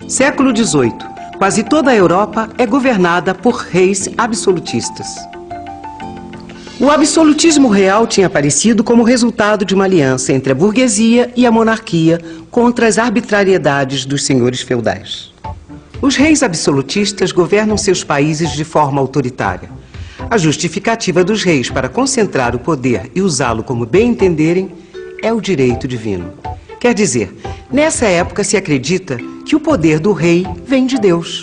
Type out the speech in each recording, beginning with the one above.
Século XVIII. Quase toda a Europa é governada por reis absolutistas. O absolutismo real tinha aparecido como resultado de uma aliança entre a burguesia e a monarquia contra as arbitrariedades dos senhores feudais. Os reis absolutistas governam seus países de forma autoritária. A justificativa dos reis para concentrar o poder e usá-lo como bem entenderem é o direito divino. Quer dizer, nessa época se acredita que o poder do rei vem de Deus.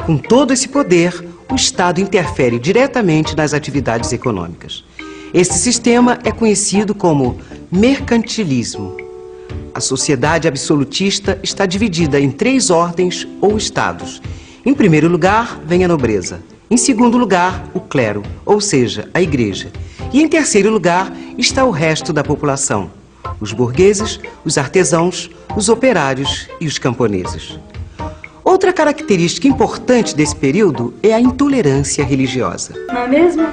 Com todo esse poder, o Estado interfere diretamente nas atividades econômicas. Esse sistema é conhecido como mercantilismo. A sociedade absolutista está dividida em 3 ordens ou estados. Em primeiro lugar, vem a nobreza. Em segundo lugar, o clero, ou seja, a igreja. E em terceiro lugar está o resto da população: os burgueses, os artesãos, os operários e os camponeses. Outra característica importante desse período é a intolerância religiosa. Não é mesmo?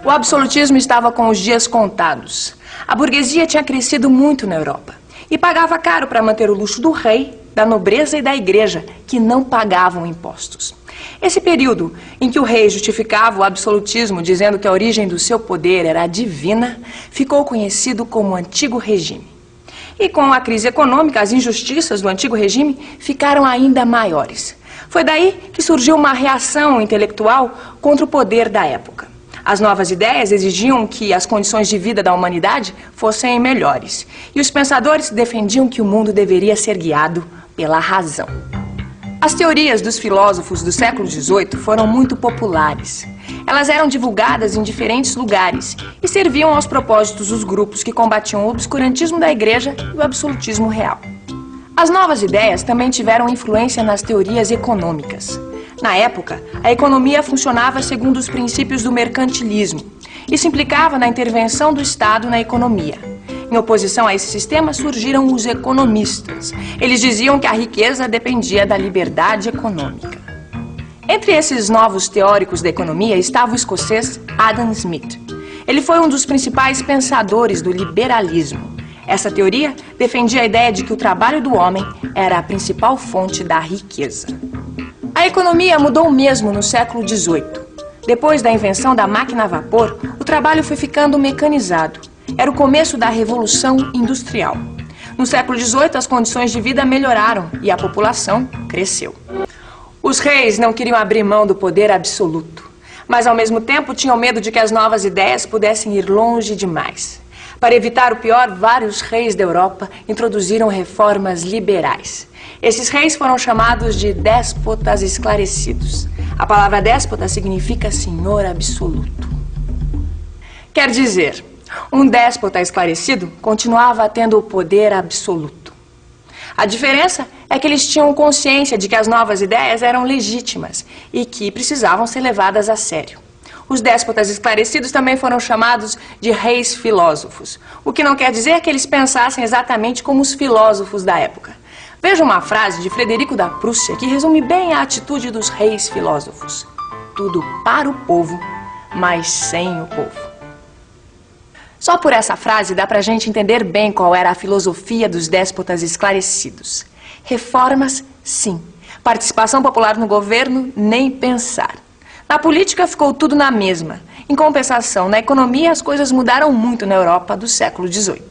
O absolutismo estava com os dias contados. A burguesia tinha crescido muito na Europa e pagava caro para manter o luxo do rei, da nobreza e da igreja, que não pagavam impostos. Esse período em que o rei justificava o absolutismo dizendo que a origem do seu poder era divina, ficou conhecido como Antigo Regime. E com a crise econômica, as injustiças do Antigo Regime ficaram ainda maiores. Foi daí que surgiu uma reação intelectual contra o poder da época. As novas ideias exigiam que as condições de vida da humanidade fossem melhores. E os pensadores defendiam que o mundo deveria ser guiado pela razão. As teorias dos filósofos do século XVIII foram muito populares. Elas eram divulgadas em diferentes lugares e serviam aos propósitos dos grupos que combatiam o obscurantismo da igreja e o absolutismo real. As novas ideias também tiveram influência nas teorias econômicas. Na época, a economia funcionava segundo os princípios do mercantilismo. Isso implicava na intervenção do Estado na economia. Em oposição a esse sistema surgiram os economistas. Eles diziam que a riqueza dependia da liberdade econômica. Entre esses novos teóricos da economia estava o escocês Adam Smith. Ele foi um dos principais pensadores do liberalismo. Essa teoria defendia a ideia de que o trabalho do homem era a principal fonte da riqueza. A economia mudou mesmo no século XVIII. Depois da invenção da máquina a vapor, o trabalho foi ficando mecanizado. Era o começo da Revolução Industrial. No século XVIII, as condições de vida melhoraram e a população cresceu. Os reis não queriam abrir mão do poder absoluto, mas ao mesmo tempo tinham medo de que as novas ideias pudessem ir longe demais. Para evitar o pior, vários reis da Europa introduziram reformas liberais. Esses reis foram chamados de déspotas esclarecidos. A palavra déspota significa senhor absoluto. Quer dizer, um déspota esclarecido continuava tendo o poder absoluto. A diferença é que eles tinham consciência de que as novas ideias eram legítimas e que precisavam ser levadas a sério. Os déspotas esclarecidos também foram chamados de reis filósofos, o que não quer dizer que eles pensassem exatamente como os filósofos da época. Veja uma frase de Frederico da Prússia que resume bem a atitude dos reis filósofos. Tudo para o povo, mas sem o povo. Só por essa frase dá pra gente entender bem qual era a filosofia dos déspotas esclarecidos. Reformas, sim. Participação popular no governo, nem pensar. Na política ficou tudo na mesma. Em compensação, na economia as coisas mudaram muito na Europa do século XVIII.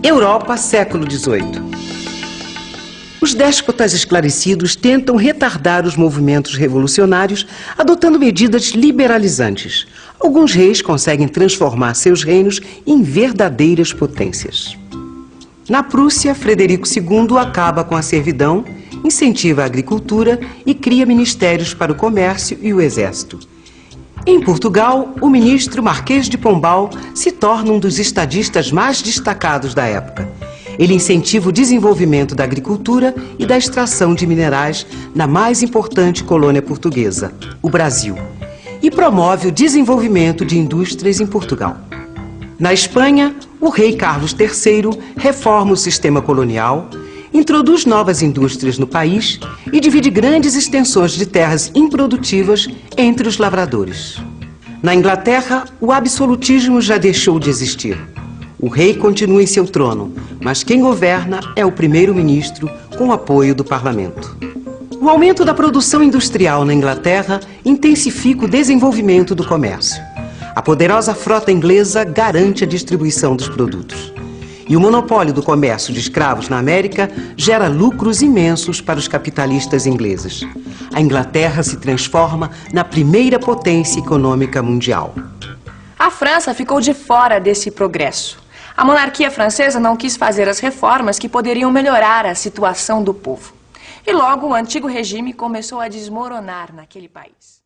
Europa, século XVIII. Os déspotas esclarecidos tentam retardar os movimentos revolucionários adotando medidas liberalizantes. Alguns reis conseguem transformar seus reinos em verdadeiras potências. Na Prússia, Frederico II acaba com a servidão, incentiva a agricultura e cria ministérios para o comércio e o exército. Em Portugal, o ministro Marquês de Pombal se torna um dos estadistas mais destacados da época. Ele incentiva o desenvolvimento da agricultura e da extração de minerais na mais importante colônia portuguesa, o Brasil, e promove o desenvolvimento de indústrias em Portugal. Na Espanha, o rei Carlos III reforma o sistema colonial, introduz novas indústrias no país e divide grandes extensões de terras improdutivas entre os lavradores. Na Inglaterra, o absolutismo já deixou de existir. O rei continua em seu trono, mas quem governa é o primeiro-ministro com o apoio do parlamento. O aumento da produção industrial na Inglaterra intensifica o desenvolvimento do comércio. A poderosa frota inglesa garante a distribuição dos produtos. E o monopólio do comércio de escravos na América gera lucros imensos para os capitalistas ingleses. A Inglaterra se transforma na primeira potência econômica mundial. A França ficou de fora desse progresso. A monarquia francesa não quis fazer as reformas que poderiam melhorar a situação do povo. E logo o antigo regime começou a desmoronar naquele país.